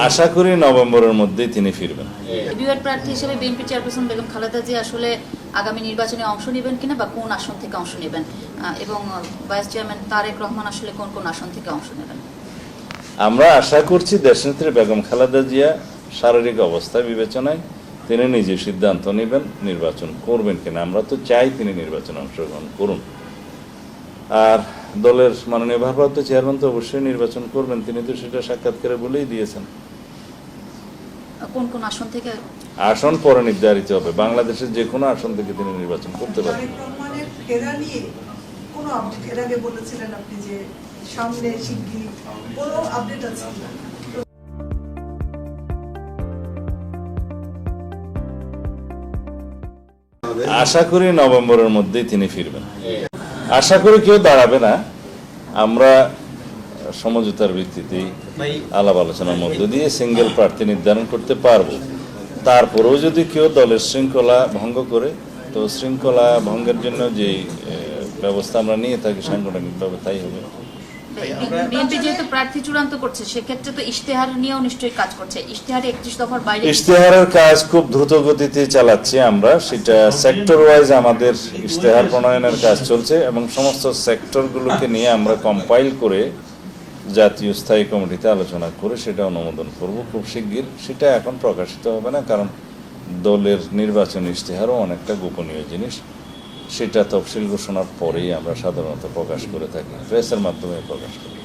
আশা করি নভেম্বরের মধ্যেই তিনি ফিরবেন। ডুয়েট প্রার্থী হিসেবে বিএনপি চেয়ারপারসন বেগম খালেদা জিয়া আসলে আগামী নির্বাচনে অংশ নেবেন কিনা বা কোন আসন থেকে অংশ নেবেন, এবং ভাইস চেয়ারম্যান তারেক রহমান আসলে কোন কোন আসন থেকে অংশ নেবেন? আমরা আশা করছি দেশনেত্রী বেগম খালেদা জিয়া শারীরিক অবস্থা বিবেচনায় তিনি নিজে সিদ্ধান্ত নেবেন নির্বাচন করবেন কিনা। আমরা তো চাই তিনি নির্বাচনে অংশগ্রহণ করুন। আর দলের মাননীয় ভারপ্রাপ্ত চেয়ারম্যান তো অবশ্যই নির্বাচন করবেন, তিনি তো সেটা সাক্ষাৎকারে বলেই দিয়েছেন। কোন কোন আসন থেকে? আসন পরে নির্ধারিত হবে, বাংলাদেশের যে কোনো আসন থেকে তিনি নির্বাচন করতে পারেন। আশা করি নভেম্বরের মধ্যেই তিনি ফিরবেন। আশা করি কেউ দাঁড়াবে না, আমরা সমঝোতার ভিত্তিতেই আলাপ আলোচনার মধ্য দিয়ে সিঙ্গেল প্রার্থী নির্ধারণ করতে পারবো। তারপরেও যদি কেউ দলের শৃঙ্খলা ভঙ্গ করে, তো শৃঙ্খলা ভঙ্গের জন্য যে ব্যবস্থা আমরা নিয়ে থাকি সাংগঠনিকভাবে তাই হবে। বিএনপি যেহেতু প্রার্থী চূড়ান্ত করছে, সেক্ষেত্রে তো ইশতেহার নিয়েও নিশ্চয়ই কাজ করছে। ইশতেহারে 31 দফার বাইরে ইশতেহারের কাজ খুব দ্রুত গতিতে চালাচ্ছি আমরা, সেটা সেক্টর ওয়াইজ আমাদের ইশতেহার প্রণয়নের কাজ চলছে এবং সমস্ত সেক্টরগুলোকে নিয়ে আমরা কম্পাইল করে জাতীয় স্থায়ী কমিটিতে আলোচনা করে সেটা অনুমোদন করব খুব শিগগির। সেটা এখন প্রকাশিত হবে না, কারণ দলের নির্বাচন ইশতেহারও অনেকটা গোপনীয় জিনিস। সেটা তফসিল ঘোষণার পরেই আমরা সাধারণত প্রকাশ করে থাকি, প্রেসের মাধ্যমে প্রকাশ করি।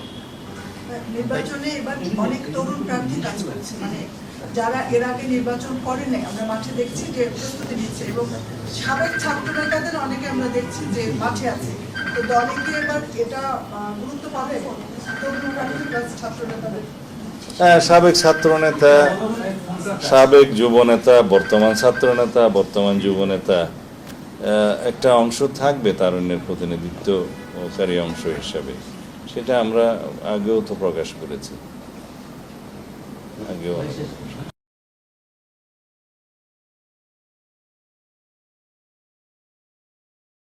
নির্বাচনে এবার অনেক তরুণ প্রার্থী কাজ করছে, মানে যারা এর আগে নির্বাচন করে নাই, আমরা মাঠে দেখছি যে প্রস্তুতি নিচ্ছে, এবং সাবেক ছাত্র নেতাদের অনেকে আমরা দেখছি যে মাঠে আছে। তো দলে কি এবার এটা গুরুত্ব পাবে তরুণ প্রার্থী প্লাস ছাত্র নেতাদের? হ্যাঁ, সাবেক ছাত্র নেতা, সাবেক যুব নেতা, বর্তমান ছাত্র নেতা, বর্তমান যুব নেতা, একটা অংশ থাকবে তারুণ্যের প্রতিনিধিত্বকারী অংশ হিসাবে। সেটা আমরা আগেও তো প্রকাশ করেছি, আগেও